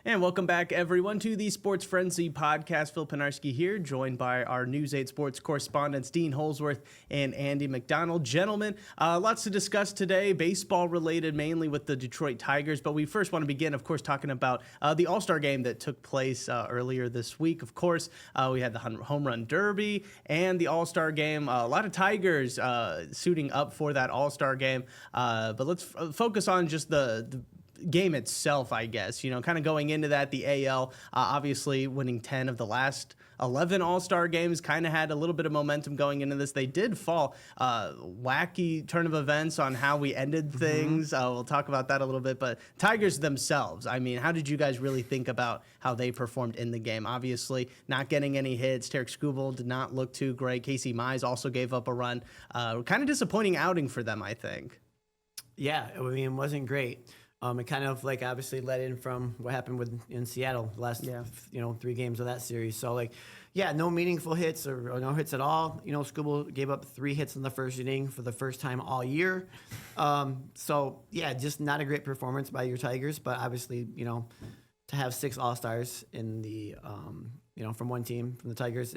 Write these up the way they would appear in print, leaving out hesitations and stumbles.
And welcome back, everyone, to the Sports Frenzy podcast. Phil Penarski here, joined by our News 8 sports correspondents, Dean Holzwarth and Andy McDonald. Gentlemen, lots to discuss today, baseball-related, mainly with the Detroit Tigers. But we first want to begin, of course, talking about the All-Star Game that took place earlier this week. Of course, we had the Home Run Derby and the All-Star Game. A lot of Tigers suiting up for that All-Star Game. But let's focus on just the game itself, I guess, kind of going into that, the AL obviously winning 10 of the last 11 All-Star games, kind of had a little bit of momentum going into this. They did fall. Wacky turn of events on how we ended things. We'll talk about that a little bit, but Tigers themselves, I mean, how did you guys really think about how they performed in the game? Obviously not getting any hits. Tarek Skubal did not look too great. Casey Mize also gave up a run. Kind of disappointing outing for them, I think. Yeah, I mean, it wasn't great. It kind of obviously led in from what happened in Seattle last 3 games of that series. So no meaningful hits or no hits at all. Skubal gave up 3 hits in the first inning for the first time all year. Just not a great performance by your Tigers. But obviously, to have 6 All-Stars in the from one team from the Tigers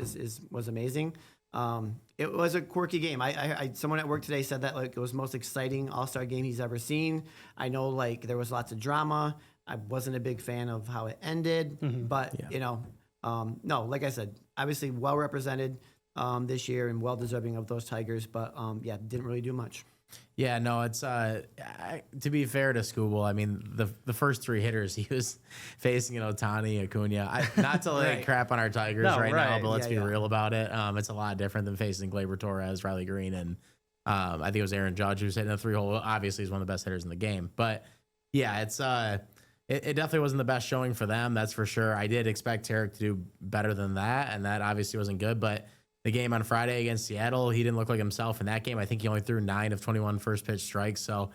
was amazing. It was a quirky game. Someone at work today said that it was the most exciting All-Star game he's ever seen. I know there was lots of drama. I wasn't a big fan of how it ended, but no, like I said, obviously well represented this year and well deserving of those Tigers, but didn't really do much. Yeah, no, it's to be fair to Skubal, I mean, the first 3 hitters he was facing, Ohtani, Acuna, not to crap on our Tigers now, but let's be real about it. It's a lot different than facing Gleyber Torres, Riley Green, and I think it was Aaron Judge who was hitting a 3-hole. Obviously, he's one of the best hitters in the game. But yeah, it's it definitely wasn't the best showing for them, that's for sure. I did expect Tarek to do better than that, and that obviously wasn't good, but the game on Friday against Seattle, he didn't look like himself in that game. I think he only threw 9 of 21 first pitch strikes. So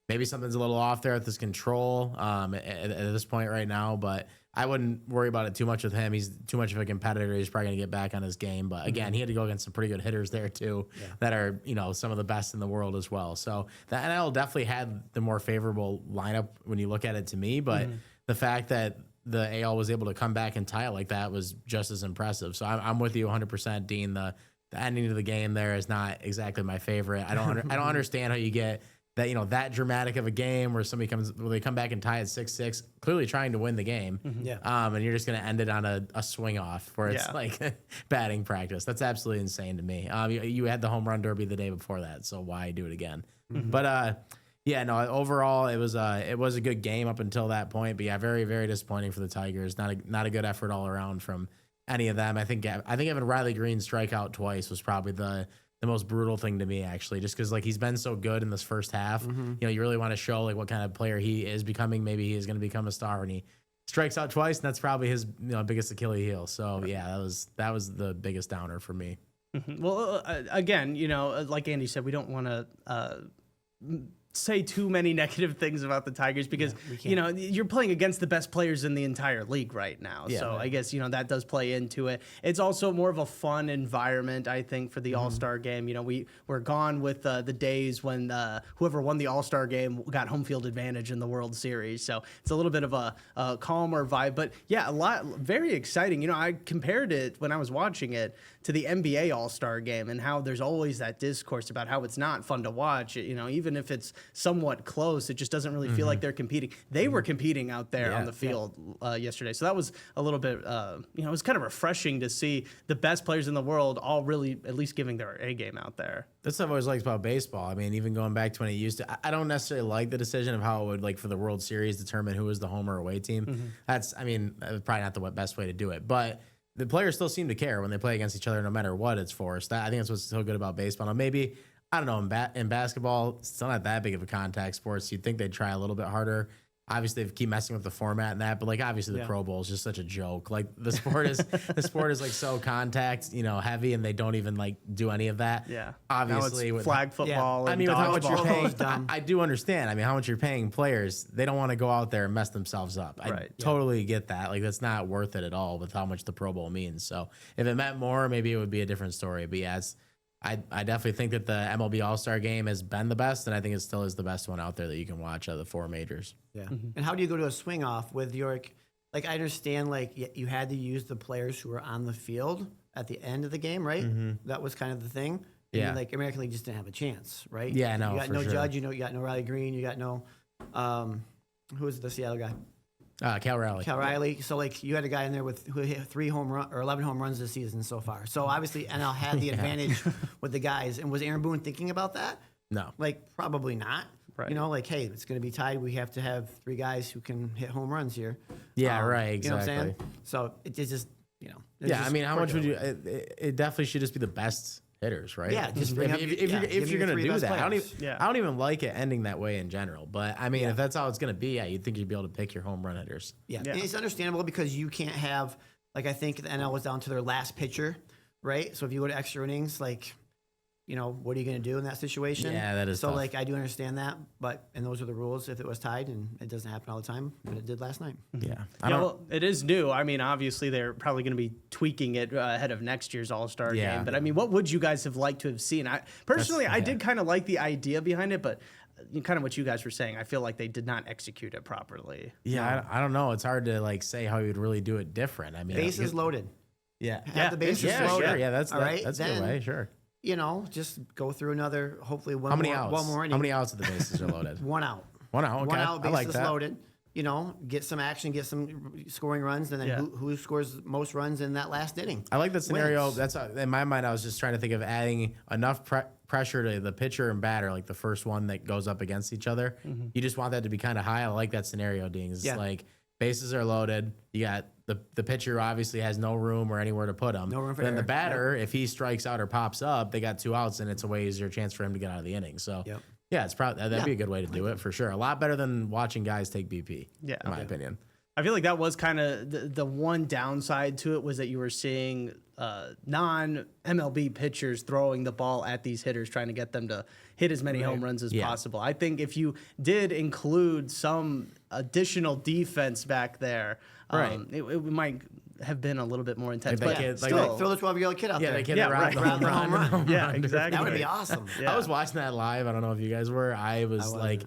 maybe something's a little off there with his control at this point right now. But I wouldn't worry about it too much with him. He's too much of a competitor. He's probably going to get back on his game. But again, he had to go against some pretty good hitters there too that are, some of the best in the world as well. So the NL definitely had the more favorable lineup when you look at it to me. But the fact that the AL was able to come back and tie it like that was just as impressive. So I'm with you 100%, Dean. The ending of the game there is not exactly my favorite. I don't understand how you get that that dramatic of a game where they come back and tie at 6-6, clearly trying to win the game. And you're just going to end it on a swing off where it's like batting practice. That's absolutely insane to me. You had the home run derby the day before that, so why do it again? But overall it was a good game up until that point. But very, very disappointing for the Tigers. Not a good effort all around from any of them. I think having Riley Green strike out twice was probably the most brutal thing to me, actually, just because he's been so good in this first half. You really want to show what kind of player he is becoming. Maybe he is going to become a star, and he strikes out twice, and that's probably his biggest Achilles heel. So that was the biggest downer for me. Well, again, like Andy said, we don't want to say too many negative things about the Tigers because you're playing against the best players in the entire league right now. I guess that does play into it. It's also more of a fun environment, I think, for the All-Star game. We're gone with the days when whoever won the All-Star game got home field advantage in the World Series. So it's a little bit of a calmer vibe, but very exciting. I compared it when I was watching it to the NBA All-Star game and how there's always that discourse about how it's not fun to watch. Even if it's somewhat close, it just doesn't really feel like they're competing. They were competing out there on the field yesterday. So that was a little bit, it was kind of refreshing to see the best players in the world all really at least giving their A game out there. That's what I've always liked about baseball. I mean, even going back to when it used to, I don't necessarily like the decision of how it would, for the World Series, determine who was the home or away team. That's probably not the best way to do it. But the players still seem to care when they play against each other, no matter what it's for. So I think that's what's so good about baseball. Now, maybe, I don't know, in basketball, it's still not that big of a contact sport, so you'd think they'd try a little bit harder. Obviously, they keep messing with the format and that, but obviously the Pro Bowl is just such a joke. The sport is so contact, heavy, and they don't even do any of that. Yeah, obviously with flag football. I mean, with how much you're paying, I do understand. I mean, how much you're paying players, they don't want to go out there and mess themselves up. I totally get that. That's not worth it at all with how much the Pro Bowl means. So if it meant more, maybe it would be a different story. But I definitely think that the MLB All-Star Game has been the best, and I think it still is the best one out there that you can watch of the 4 majors. Yeah. And how do you go to a swing off with your like I understand like you had to use the players who were on the field at the end of the game, right? That was kind of the thing. And Yeah. like American League just didn't have a chance, right? Yeah, no, You got for no sure. Judge, you got no Riley Green, you got no, who was the Seattle guy? Cal Raleigh. Cal Riley. So like you had a guy in there who hit 11 home runs this season so far. So obviously NL had the advantage with the guys. And was Aaron Boone thinking about that? No. Like probably not. Right. You know, like hey, it's going to be tied. We have to have 3 guys who can hit home runs here. Yeah, right, You know what I'm saying? exactly. So it's just it's Yeah, just I mean, how much would quirky you? that way. It definitely should just be the best hitters, right? Yeah, just bring up- if give you're me the gonna 3 do best that, players. I don't even like it ending that way in general. But I mean, if that's how it's gonna be, yeah, you'd think you'd be able to pick your home run hitters. Yeah. Yeah. And it's understandable because you can't have like I think the NL was down to their last pitcher, right? So if you go to extra innings, like what are you going to do in that situation? Yeah, that is so. tough. Like I do understand that, and those are the rules. If it was tied, and it doesn't happen all the time, but it did last night. Yeah, Well, it is new. I mean, obviously they're probably going to be tweaking it ahead of next year's All-Star Yeah. Game. But I mean, what would you guys have liked to have seen? I personally, I did kind of like the idea behind it, but kind of what you guys were saying, I feel like they did not execute it properly. Yeah, I don't know. It's hard to like say how you'd really do it different. I mean, Bases loaded. yeah, Have the bases yeah, loaded. sure. Yeah, that's all right. that's a then, good way. Sure. Just go through another. Hopefully, one How many more, outs? one more inning. How many outs of the bases are loaded? 1 out. 1 out. Okay. One out. I Bases like that. loaded. Get some action, get some scoring runs, and then Yeah. who scores most runs in that last inning? I like that scenario. Wins. That's in my mind. I was just trying to think of adding enough pressure to the pitcher and batter, like the first one that goes up against each other. You just want that to be kind of high. I like that scenario, Dean. It's Yeah. like bases are loaded. You got the pitcher obviously has no room or anywhere to put him. No room for then the error. batter, if he strikes out or pops up, they got 2 outs, and it's a way easier chance for him to get out of the inning. So. Yep. Yeah, it's probably that'd be a good way to do it for sure. A lot better than watching guys take BP. Yeah. in my opinion. I feel like that was kind of the one downside to it was that you were seeing non-MLB pitchers throwing the ball at these hitters, trying to get them to hit as many home runs as Yeah. possible. I think if you did include some additional defense back there, Right. it might have been a little bit more intense. Like that But kid- like still, Throw the 12-year-old kid out Yeah, there. the kid Yeah, that robbed right. the Robbed the home run. yeah, exactly. That would be awesome. Yeah. I was watching that live. I don't know if you guys were. I was like,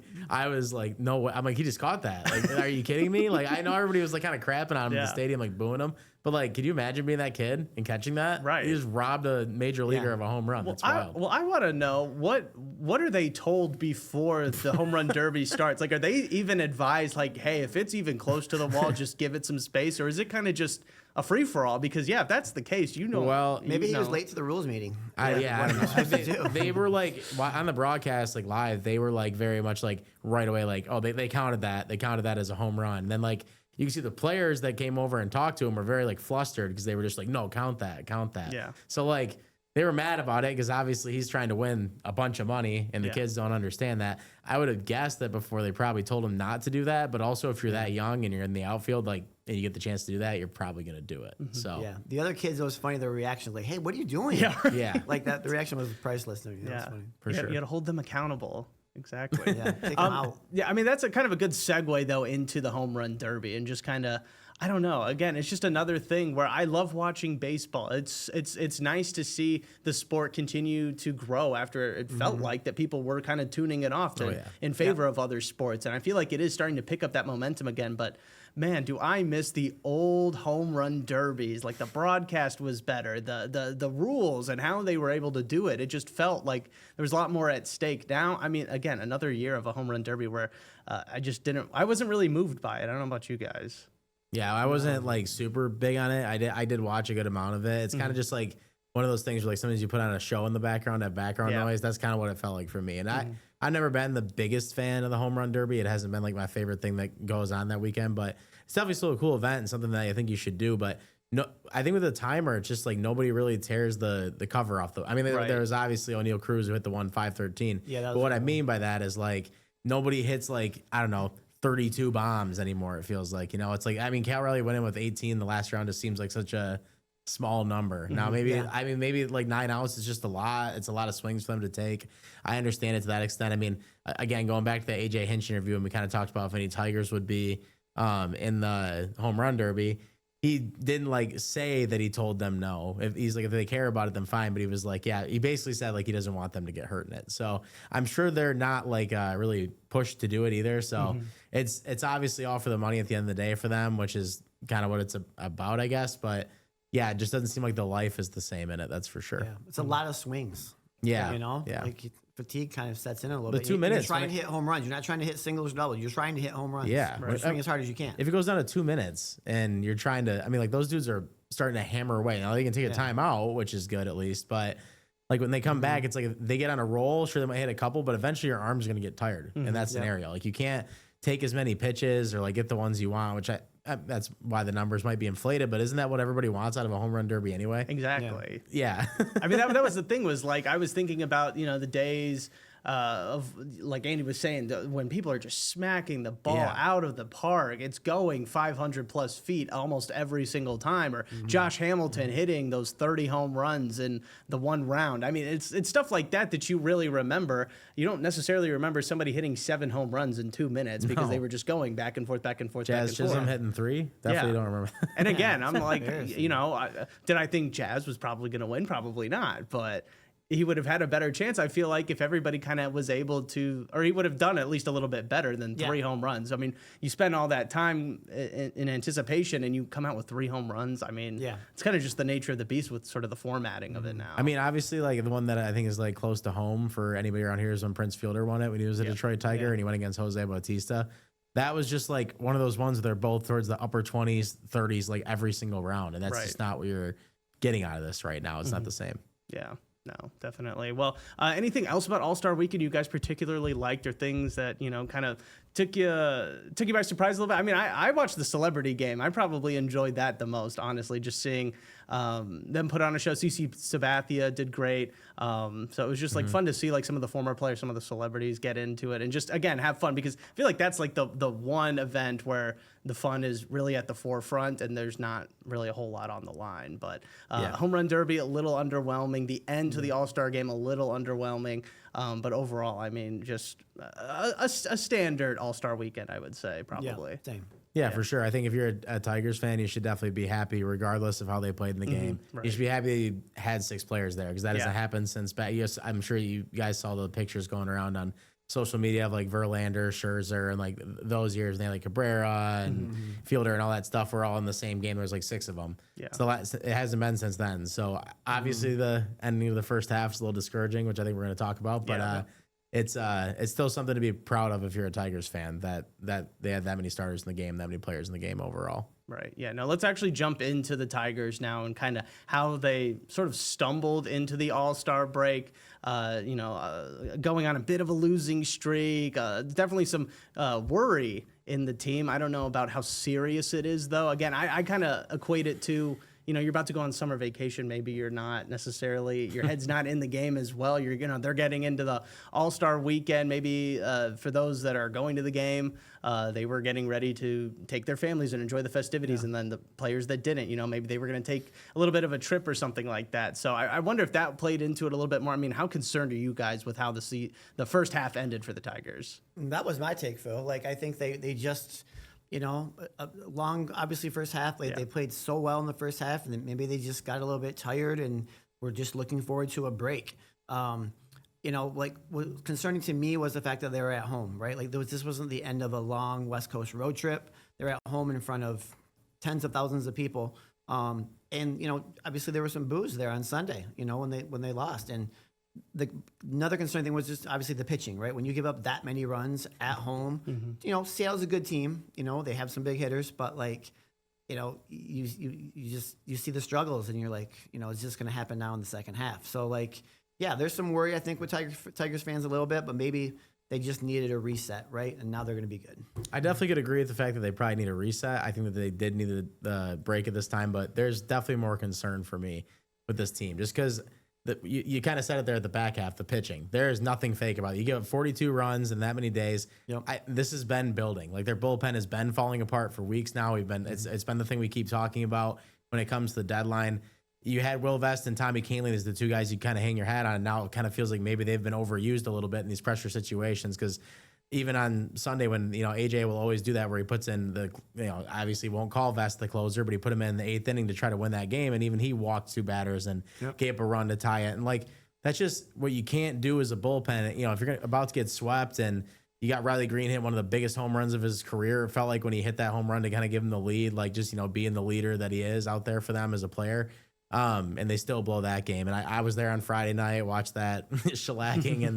no way. I'm like, he just caught that. Like, are you kidding me? Like, I know everybody was like kind of crapping on him in Yeah. the stadium, like booing him. But like, could you imagine being that kid and catching that? Right. He just robbed a major leaguer Yeah. of a home run. That's I wild. want to know what are they told before the home run derby starts? Like, are they even advised, like, hey, if it's even close to the wall, just give it some space, or is it kind of just a free for all? Because if that's the case, Well, Maybe he was know. late to the rules meeting. Yeah, I don't know. supposed to do. They were like on the broadcast, like live. They were like very much like right away, like, oh, they counted that. They counted that as a home run. And then like you can see the players that came over and talked to him were very like flustered because they were just like, no, count that. Yeah. So like they were mad about it because obviously he's trying to win a bunch of money and the Yeah. kids don't understand that. I would have guessed that before they probably told him not to do that. But also if you're that young and you're in the outfield, like, and you get the chance to do that, you're probably going to do it. So Yeah. The other kids, it was funny, their reaction, like, hey, what are you doing? yeah. Like that, the reaction was priceless. That was Yeah, funny. For sure. You got to hold them accountable. Exactly. Yeah, take them out. Yeah, I mean that's a kind of a good segue though into the home run derby and just kind of I don't know. Again, it's just another thing where I love watching baseball. It's nice to see the sport continue to grow after it felt like that people were kind of tuning it off in favor of other sports, and I feel like it is starting to pick up that momentum again. But man, do I miss the old home run derbies? Like the broadcast was better, the rules and how they were able to do it. It just felt like there was a lot more at stake. Now, I mean, again, another year of a home run derby where I wasn't really moved by it. I don't know about you guys. Yeah, I wasn't like super big on it. I did watch a good amount of it. It's kind of just like one of those things where like sometimes you put on a show in the background, have background Yeah. noise. That's kind of what it felt like for me. And I've never been the biggest fan of the home run derby. It hasn't been like my favorite thing that goes on that weekend, but it's definitely still a cool event and something that I think you should do. But no, I think with the timer, it's just like nobody really tears the cover off the. I mean, Right. there was obviously O'Neal Cruz who hit the 513. Yeah, that was but what I cool. mean by that is like nobody hits like I don't know 32 bombs anymore. It feels like it's like I mean Cal Raleigh went in with 18 the last round. Just seems like such a small number. Now maybe like 9 outs is just a lot. It's a lot of swings for them to take. I understand it to that extent. I mean, again, going back to the AJ Hinch interview, and we kind of talked about if any Tigers would be in the home run derby. He didn't like say that he told them no. If they care about it, then fine. But he was like, yeah, he basically said like he doesn't want them to get hurt in it. So I'm sure they're not like really pushed to do it either. So it's obviously all for the money at the end of the day for them, which is kind of what it's about, I guess. But yeah, it just doesn't seem like the life is the same in it. That's for sure. Yeah. It's a lot of swings. Yeah. You know, Yeah. like fatigue kind of sets in a little The bit. 2 minutes, You're trying to hit home runs. You're not trying to hit singles or doubles. You're trying to hit home runs. Yeah. You're swing as hard as you can. If it goes down to 2 minutes and you're trying to, I mean, like those dudes are starting to hammer away. Now they can take a timeout, which is good at least, but like when they come back, it's like they get on a roll. Sure, they might hit a couple, but eventually your arm's going to get tired in that scenario. Like you can't take as many pitches or like get the ones you want, which that's why the numbers might be inflated. But isn't that what everybody wants out of a home run derby anyway? Exactly. Yeah. I mean, that was the thing, was like I was thinking about, the days of, like Andy was saying, when people are just smacking the ball out of the park, it's going 500 plus feet almost every single time, or Josh Hamilton hitting those 30 home runs in the one round. I mean, it's stuff like that you really remember. You don't necessarily remember somebody hitting 7 home runs in 2 minutes because they were just going back and forth, back and forth, Jazz back and Chisholm forth. hitting 3? Definitely don't remember. And again, I'm like, did I think Jazz was probably going to win? Probably not, but he would have had a better chance, I feel like, if everybody kind of was able to, or he would have done at least a little bit better than 3 home runs. I mean, you spend all that time in anticipation and you come out with 3 home runs. I mean, it's kind of just the nature of the beast with sort of the formatting of it now. I mean, obviously, like the one that I think is like close to home for anybody around here is when Prince Fielder won it when he was a Detroit Tiger and he went against Jose Bautista. That was just like one of those ones where they're both towards the upper 20s, 30s, like every single round. And that's just not what you're getting out of this right now. It's not the same. Yeah. No, definitely. Well, anything else about All-Star Weekend you guys particularly liked, or things that, kind of took you by surprise a little bit? I mean, I watched the celebrity game. I probably enjoyed that the most, honestly, just seeing them put on a show. CC Sabathia did great. So it was just like fun to see like some of the former players, some of the celebrities get into it and just, again, have fun, because I feel like that's like the one event where the fun is really at the forefront and there's not really a whole lot on the line. But Home Run Derby, a little underwhelming. The end to the All-Star Game, a little underwhelming. But overall, I mean, just a standard All-Star Weekend, I would say, probably. Yeah, same. Yeah, for sure. I think if you're a Tigers fan, you should definitely be happy regardless of how they played in the game. Right. You should be happy that you had 6 players there, because that hasn't happened since back. Yes, I'm sure you guys saw the pictures going around on social media of like Verlander, Scherzer, and like those years. They had like Cabrera and Fielder and all that stuff were all in the same game. There was like 6 of them. Yeah. So it hasn't been since then. So obviously the ending of the first half is a little discouraging, which I think we're going to talk about. But it's still something to be proud of if you're a Tigers fan, that they had that many starters in the game, that many players in the game overall. Right. Yeah. No, let's actually jump into the Tigers now and kind of how they sort of stumbled into the All-Star break, going on a bit of a losing streak. Definitely some worry in the team. I don't know about how serious it is, though. Again, I kind of equate it to, you're about to go on summer vacation. Maybe you're not necessarily, your head's not in the game as well. They're getting into the All-Star weekend. Maybe for those that are going to the game, they were getting ready to take their families and enjoy the festivities. And then the players that didn't, maybe they were going to take a little bit of a trip or something like that. So I wonder if that played into it a little bit more. I mean, how concerned are you guys with how the first half ended for the Tigers? That was my take, Phil. Like, I think they just... a long, obviously, first half. They played so well in the first half, and then maybe they just got a little bit tired and were just looking forward to a break. Like what concerning to me was the fact that they were at home, right? Like this wasn't the end of a long West Coast road trip. They're at home in front of tens of thousands of people. And obviously there was some boos there on Sunday, when they lost. And another concerning thing was just obviously the pitching, right? When you give up that many runs at home, Seattle's a good team. They have some big hitters, but you see the struggles, and you're like, it's just going to happen now in the second half. So there's some worry, I think, with Tigers fans a little bit, but maybe they just needed a reset, right? And now they're going to be good. I definitely could agree with the fact that they probably need a reset. I think that they did need the break at this time, but there's definitely more concern for me with this team, just because you kind of said it there at the back half, the pitching. There is nothing fake about it. You give up 42 runs in that many days. Yep. This has been building. Like, their bullpen has been falling apart for weeks now. It's been the thing we keep talking about when it comes to the deadline. You had Will Vest and Tommy Kahnle as the 2 guys you kind of hang your hat on. And now it kind of feels like maybe they've been overused a little bit in these pressure situations, because even on Sunday when, AJ will always do that, where he puts in obviously won't call Vest the closer, but he put him in the 8th inning to try to win that game. And even he walked 2 batters and gave up a run to tie it. And that's just what you can't do as a bullpen. If you're about to get swept and, You got Riley Green hit one of the biggest home runs of his career. It felt like when he hit that home run to kind of give him the lead, like just, being the leader that he is out there for them as a player. And they still blow that game. And I was there on Friday night, watched that shellacking in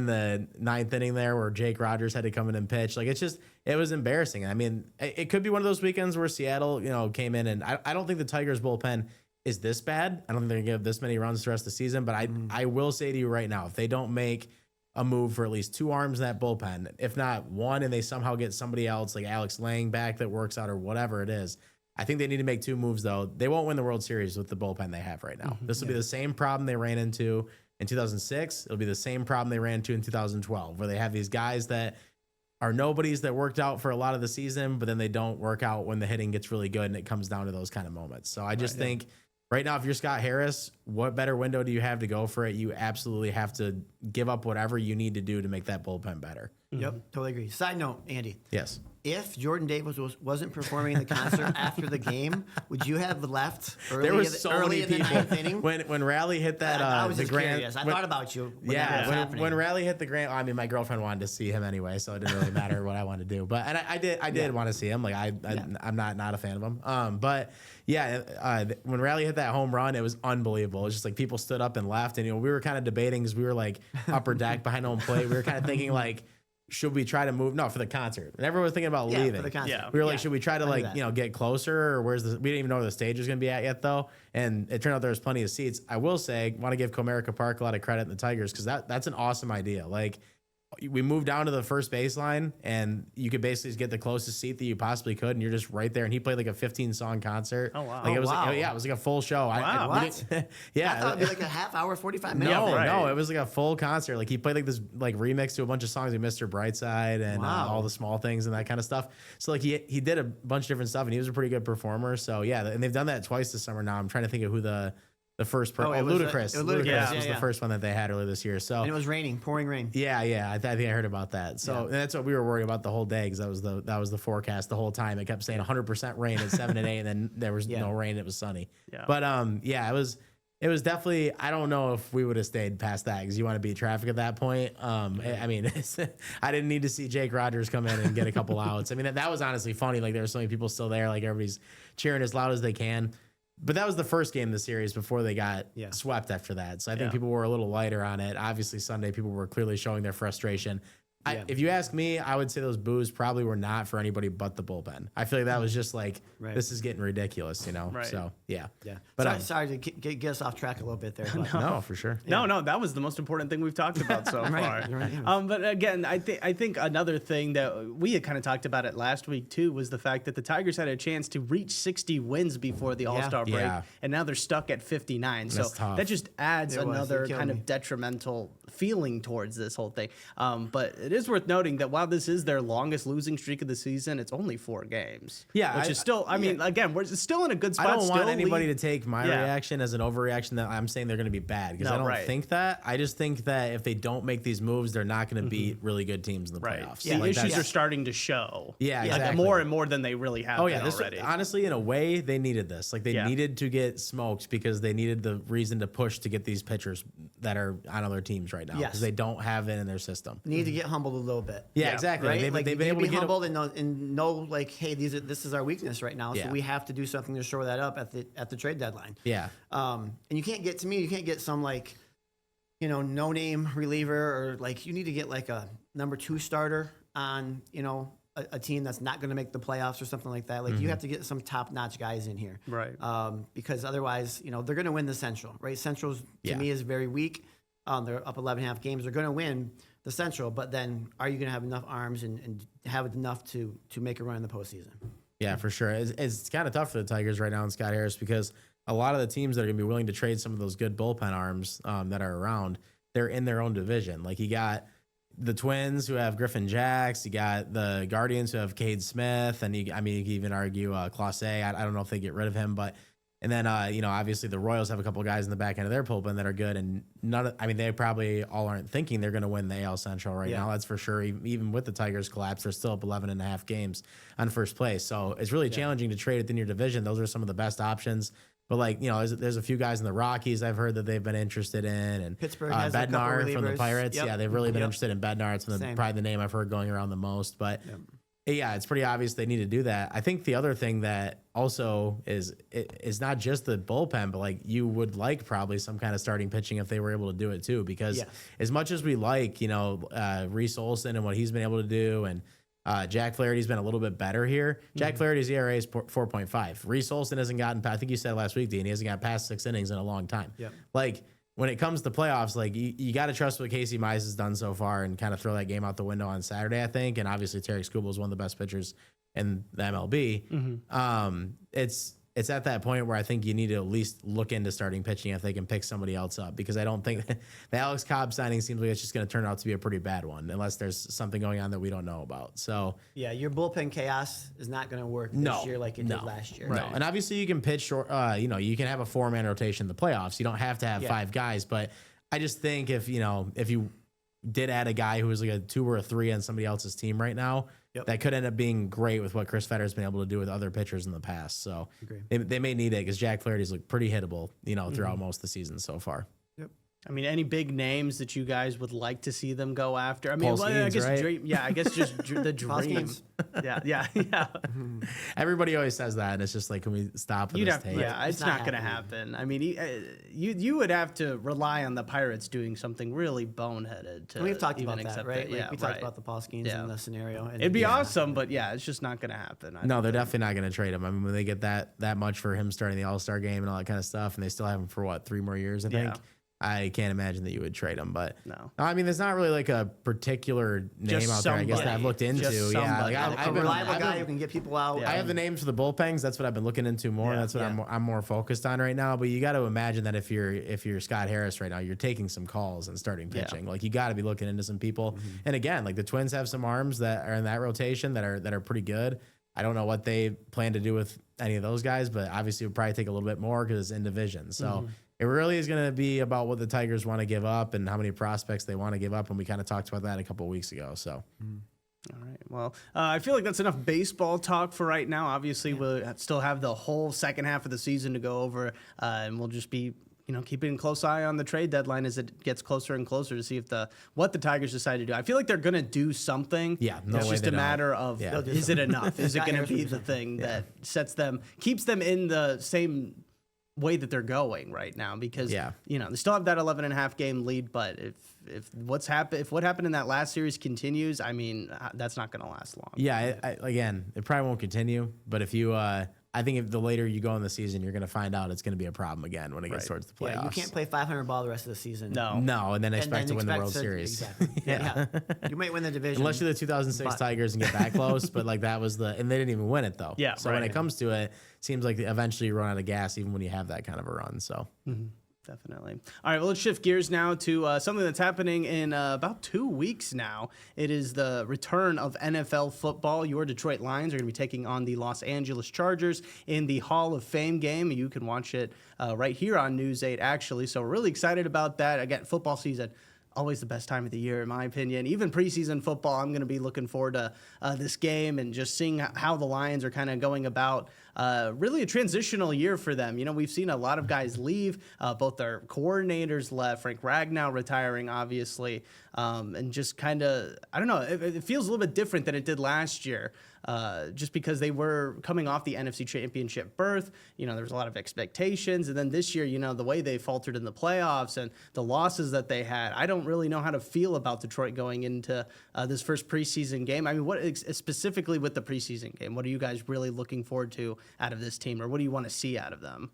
the ninth inning there where Jake Rogers had to come in and pitch. Like, it was embarrassing. I mean, it could be one of those weekends where Seattle, came in, and I don't think the Tigers bullpen is this bad. I don't think they're going to give this many runs the rest of the season, but I will say to you right now, if they don't make a move for at least 2 arms in that bullpen, if not 1, and they somehow get somebody else like Alex Lang back that works out or whatever it is, I think they need to make 2 moves, though. They won't win the World Series with the bullpen they have right now. This will be the same problem they ran into in 2006. It'll be the same problem they ran into in 2012, where they have these guys that are nobodies that worked out for a lot of the season, but then they don't work out when the hitting gets really good, and it comes down to those kind of moments. So I just think right now, if you're Scott Harris, what better window do you have to go for it? You absolutely have to give up whatever you need to do to make that bullpen better. Yep, totally agree. Side note, Andy. Yes. If Jordan Davis wasn't performing the concert after the game, would you have left early, there was so early many in the people ninth inning? when Raleigh hit that I was the just grand. curious. I thought about you. When Raleigh hit the grand. I mean, my girlfriend wanted to see him anyway, so it didn't really matter what I wanted to do. But I did want to see him. Like I'm not a fan of him. But yeah, when Raleigh hit that home run, it was unbelievable. It was just like people stood up and left, and we were kind of debating because we were like upper deck behind home plate. We were kind of thinking like, should we try to move? No, for the concert. And everyone was thinking about leaving. For the concert. Yeah. We were like, should we try to get closer, or we didn't even know where the stage was going to be at yet though. And it turned out there was plenty of seats. I will say, want to give Comerica Park a lot of credit in the Tigers, because that's an awesome idea. Like, we moved down to the first baseline, and you could basically get the closest seat that you possibly could, and you're just right there. And he played like a 15-song concert. Oh, wow. Like, it was wow. it was like a full show. Wow. What? Yeah. I thought it'd be like a half hour, 45 minutes. No, it was like a full concert. Like, he played like this like remix to a bunch of songs like Mr. Brightside and all the small things and that kind of stuff. So like he did a bunch of different stuff, and he was a pretty good performer. So yeah, and they've done that twice this summer now. I'm trying to think of who the first person. Ludacris. Ludacris was the first one that they had earlier this year. So And it was raining, pouring rain. yeah. I think I heard about that. So that's what we were worried about the whole day, because that was the forecast the whole time. It kept saying 100% rain at 7 and 8, and then there was no rain. It was sunny. Yeah. But it was definitely. I don't know if we would have stayed past that, because you want to beat traffic at that point. I mean, I didn't need to see Jake Rogers come in and get a couple outs. I mean, that was honestly funny. Like, there were so many people still there. Like, everybody's cheering as loud as they can. But that was the first game of the series before they got swept after that. So I think people were a little lighter on it. Obviously, Sunday, people were clearly showing their frustration. If you ask me, I would say those boos probably were not for anybody but the bullpen. I feel like that was just like, this is getting ridiculous, Right. So, yeah. But sorry to get us off track a little bit there. But No, for sure. No, that was the most important thing we've talked about so far. But again, I think another thing that we had kind of talked about it last week too was the fact that the Tigers had a chance to reach 60 wins before the All-Star break, and now they're stuck at 59. That's so tough. that just adds another kind me. of detrimental feeling towards this whole thing. But it is worth noting that while this is their longest losing streak of the season, it's only 4 games. Yeah, which is still. I mean, again, we're still in a good spot. I don't want still anybody lead- to take my reaction as an overreaction that I'm saying they're going to be bad, because I don't think that. I just think that if they don't make these moves, they're not going to beat really good teams in the playoffs. The issues are starting to show. Yeah, exactly. Like more and more than they really have. Already. Honestly, in a way, they needed this. Like, they needed to get smoked, because they needed the reason to push to get these pitchers that are on other teams right now, because they don't have it in their system. Need to get humbled a little bit. Yeah, exactly. Right? They've been able to get humbled and know like, hey, this is our weakness right now, so we have to do something to shore that up at the trade deadline. Yeah. And you can't get some like, no name reliever, or like, you need to get like a number 2 starter on a team that's not going to make the playoffs or something like that. Like, you have to get some top notch guys in here, Right. Because otherwise, they're going to win the Central, right? Central's to me is very weak. They're up 11.5 games. They're going to win the Central, but then are you going to have enough arms and have enough to make a run in the postseason? Yeah, for sure. It's kind of tough for the Tigers right now and Scott Harris, because a lot of the teams that are going to be willing to trade some of those good bullpen arms that are around, they're in their own division. Like, you got the Twins, who have Griffin Jacks. You got the Guardians, who have Cade Smith, and you can even argue Clase. I don't know if they get rid of him, but. And then, obviously the Royals have a couple of guys in the back end of their bullpen that are good, and they probably all aren't thinking they're going to win the AL Central right now. That's for sure. Even with the Tigers collapse, they're still up 11.5 games on first place. So it's really challenging to trade within your division. Those are some of the best options. But like, there's a few guys in the Rockies I've heard that they've been interested in, and Pittsburgh has a couple Bednar from the relievers. Pirates. Yep. Yeah, they've really been interested in Bednar. It's probably the name I've heard going around the most. But yeah, it's pretty obvious they need to do that. I think the other thing that also is not just the bullpen, but like you would like probably some kind of starting pitching if they were able to do it too. Because as much as we like, Reese Olson and what he's been able to do, and Jack Flaherty's been a little bit better here. Jack Flaherty's ERA is 4.5. Reese Olson hasn't gotten, I think you said last week, Dean, he hasn't got past 6 innings in a long time. Yep. Like, when it comes to playoffs, like you got to trust what Casey Mize has done so far and kind of throw that game out the window on Saturday, I think. And obviously, Tarek Skubal is one of the best pitchers in the MLB. It's at that point where I think you need to at least look into starting pitching if they can pick somebody else up, because I don't think the Alex Cobb signing seems like it's just going to turn out to be a pretty bad one unless there's something going on that we don't know about. So yeah, your bullpen chaos is not going to work this year like it did last year. No, and obviously you can pitch short. You can have a 4-man rotation in the playoffs. You don't have to have 5 guys, but I just think if you did add a guy who was like a 2 or a 3 on somebody else's team right now, that could end up being great with what Chris Fetter's been able to do with other pitchers in the past. So they may need it because Jack Flaherty's looked pretty hittable, throughout most of the season so far. I mean, any big names that you guys would like to see them go after? I mean, Paul I guess Skeens, I guess just the dream. Yeah. Everybody always says that, and it's just like, can we stop with this take? Yeah, it's not going to happen. I mean, you would have to rely on the Pirates doing something really boneheaded to. We've talked even about that, accept right? it. Like, Yeah, we talked about the Paul Skeens in the scenario. And it'd be awesome, but it's just not going to happen. No, they're definitely not going to trade him. I mean, when they get that much for him starting the All-Star game and all that kind of stuff, and they still have him for 3 more years, I think. I can't imagine that you would trade him, but no. I mean, there's not really like a particular name Just out there, I guess, that I've looked into. Somebody. A reliable guy who can get people out. I have the names for the bullpens. That's what I've been looking into more. That's what I'm more focused on right now. But you got to imagine that if you're Scott Harris right now, you're taking some calls and starting pitching. Like, you got to be looking into some people. And again, like, the Twins have some arms that are in that rotation that are pretty good. I don't know what they plan to do with any of those guys, but obviously it would probably take a little bit more because it's in division. So it really is going to be about what the Tigers want to give up and how many prospects they want to give up. And we kind of talked about that a couple of weeks ago. So. All right. Well, I feel like that's enough baseball talk for right now. Obviously, we'll still have the whole second half of the season to go over, and we'll just be keeping a close eye on the trade deadline as it gets closer and closer to see if what the Tigers decide to do. I feel like they're going to do something. Yeah, it's just a matter of is it enough? Is it going to be the thing that keeps them in the same way that they're going right now? Because they still have that 11.5 game lead, but if what happened in that last series continues, I mean, that's not going to last long. Yeah, again, it probably won't continue. But if you, I think if the later you go in the season, you're going to find out it's going to be a problem again when it gets towards the playoffs. Yeah, you can't play 500 ball the rest of the season. No, and then expect to win the World Series. Exactly. You might win the division. Unless you're the 2006 Tigers and get that close, but like that was and they didn't even win it though. Yeah. So when it comes to it, seems like eventually you run out of gas even when you have that kind of a run. So. Definitely. All right, well, let's shift gears now to something that's happening in about 2 weeks now. It is the return of NFL football. Your Detroit Lions are going to be taking on the Los Angeles Chargers in the Hall of Fame game. You can watch it right here on News 8, actually. So we're really excited about that. Again, football season, always the best time of the year, in my opinion. Even preseason football, I'm going to be looking forward to this game and just seeing how the Lions are kind of going about really a transitional year for them. We've seen a lot of guys leave. Both their coordinators left, Frank Ragnow retiring, obviously, and just kind of, I don't know, it feels a little bit different than it did last year. Just because they were coming off the NFC Championship berth, there was a lot of expectations. And then this year, the way they faltered in the playoffs and the losses that they had, I don't really know how to feel about Detroit going into this first preseason game. I mean, what specifically with the preseason game, what are you guys really looking forward to out of this team, or what do you want to see out of them?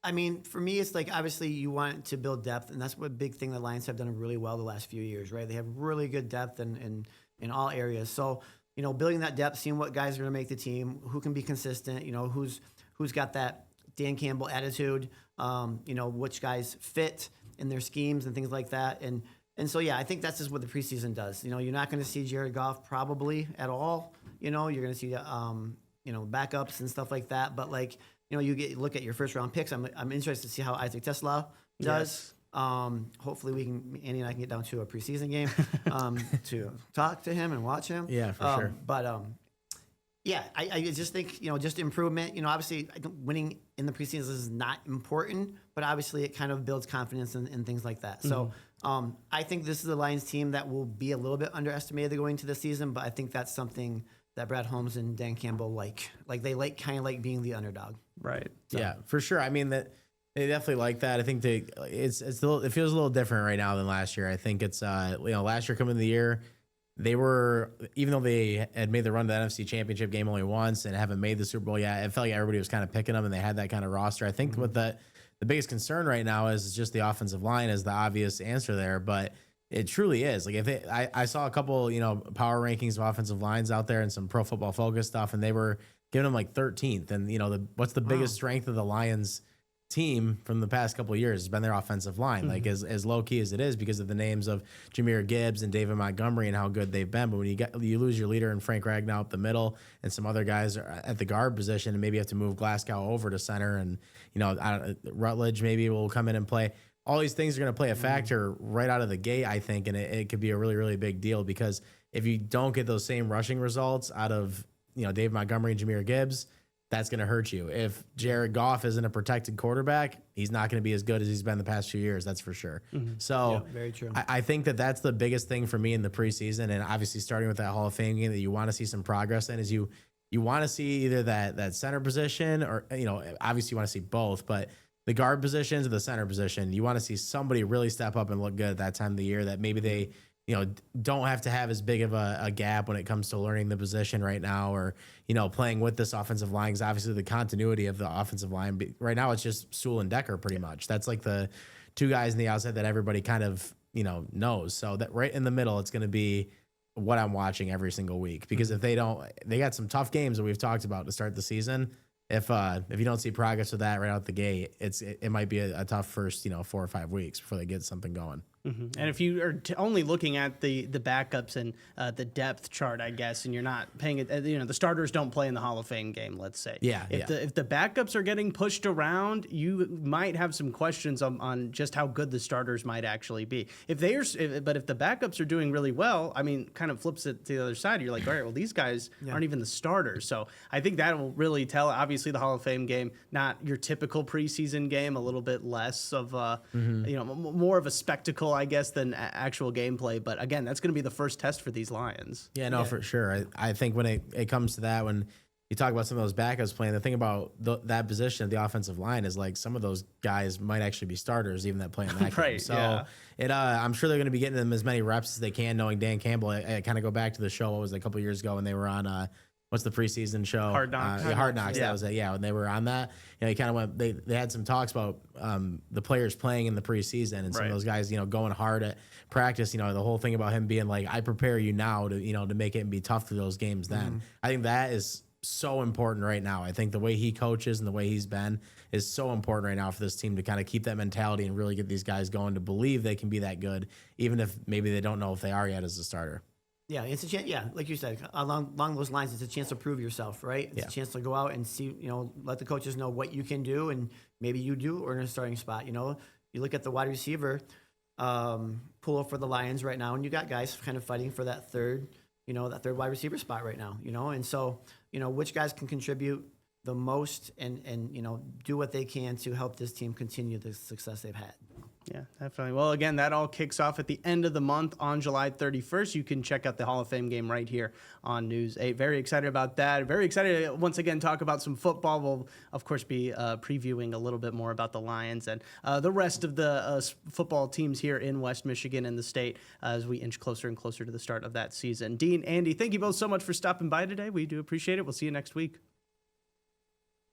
I mean, for me, it's like, obviously you want to build depth, and that's what big thing the Lions have done really well the last few years, right? They have really good depth in all areas. So, building that depth, seeing what guys are going to make the team, who can be consistent, who's got that Dan Campbell attitude, which guys fit in their schemes and things like that. And so, yeah, I think that's just what the preseason does. You're not going to see Jared Goff probably at all. You're going to see, backups and stuff like that. But you look at your first round picks. I'm interested to see how Isaac Tesla does. Yes. Hopefully Andy and I can get down to a preseason game to talk to him and watch him. Yeah, for sure. But Yeah, I just think, just improvement. Obviously, I think winning in the preseason is not important, but obviously it kind of builds confidence and things like that. So I think this is a Lions team that will be a little bit underestimated going into the season, but I think that's something that Brad Holmes and Dan Campbell like. Like they kind of like being the underdog. Right. So. Yeah, for sure. I mean, that they definitely like that. I think it feels a little different right now than last year. I think it's last year coming into the year, they were, even though they had made the run to the NFC Championship game only once and haven't made the Super Bowl yet, it felt like everybody was kind of picking them and they had that kind of roster. I think what the biggest concern right now is just the offensive line is the obvious answer there, but it truly is. Like I saw a couple, power rankings of offensive lines out there and some Pro Football Focus stuff, and they were giving them like 13th. And what's the biggest strength of the Lions team from the past couple of years has been their offensive line, like as low key as it is because of the names of Jahmyr Gibbs and David Montgomery and how good they've been. But when you lose your leader in Frank Ragnow up the middle and some other guys are at the guard position, and maybe you have to move Glasgow over to center, and Rutledge maybe will come in and play. All these things are going to play a factor right out of the gate, I think, and it could be a really, really big deal because if you don't get those same rushing results out of David Montgomery and Jahmyr Gibbs, that's going to hurt you. If Jared Goff isn't a protected quarterback, he's not going to be as good as he's been the past few years. That's for sure. So yeah, very true. I think that's the biggest thing for me in the preseason, and obviously starting with that Hall of Fame game that you want to see some progress in is you want to see either that center position or, obviously you want to see both, but the guard positions or the center position, you want to see somebody really step up and look good at that time of the year that maybe they don't have to have as big of a gap when it comes to learning the position right now or, playing with this offensive line. Because obviously the continuity of the offensive line right now, it's just Sewell and Decker pretty much. That's like the two guys on the outside that everybody kind of, knows. So that right in the middle, it's going to be what I'm watching every single week, because if they got some tough games that we've talked about to start the season. If you don't see progress with that right out the gate, it might be a tough first 4 or 5 weeks before they get something going. And if you are only looking at the backups and the depth chart, I guess, and you're not paying it, the starters don't play in the Hall of Fame game, let's say. If the backups are getting pushed around, you might have some questions on just how good the starters might actually be. But if the backups are doing really well, I mean, kind of flips it to the other side. You're like, all right, well, these guys aren't even the starters. So I think that will really tell. Obviously, the Hall of Fame game, not your typical preseason game, a little bit less of more of a spectacle, I guess, than actual gameplay. But again, that's going to be the first test for these Lions. Yeah, no, for sure. I think when it comes to that, when you talk about some of those backups playing, the thing about that position of the offensive line is like some of those guys might actually be starters, even that play in that game. So I'm sure they're going to be getting them as many reps as they can, knowing Dan Campbell. I kind of go back to the show, what was it, a couple of years ago when they were on what's the preseason show? Hard Knocks. Hard Knocks. Yeah. That was it. Yeah, when they were on that, he kind of went. They had some talks about the players playing in the preseason and some of those guys, going hard at practice. The whole thing about him being like, I prepare you now to to make it and be tough for those games. Then I think that is so important right now. I think the way he coaches and the way he's been is so important right now for this team to kind of keep that mentality and really get these guys going to believe they can be that good, even if maybe they don't know if they are yet as a starter. Yeah, it's a chance. Yeah, like you said, along those lines, it's a chance to prove yourself, right? It's a chance to go out and see, let the coaches know what you can do, and maybe you do or in a starting spot. You look at the wide receiver pool for the Lions right now, and you got guys kind of fighting for that third wide receiver spot right now. And so which guys can contribute the most and do what they can to help this team continue the success they've had. Yeah, definitely. Well, again, that all kicks off at the end of the month on July 31st. You can check out the Hall of Fame game right here on News 8. Very excited about that. Very excited to once again talk about some football. We'll, of course, be previewing a little bit more about the Lions and the rest of the football teams here in West Michigan and the state as we inch closer and closer to the start of that season. Dean, Andy, thank you both so much for stopping by today. We do appreciate it. We'll see you next week.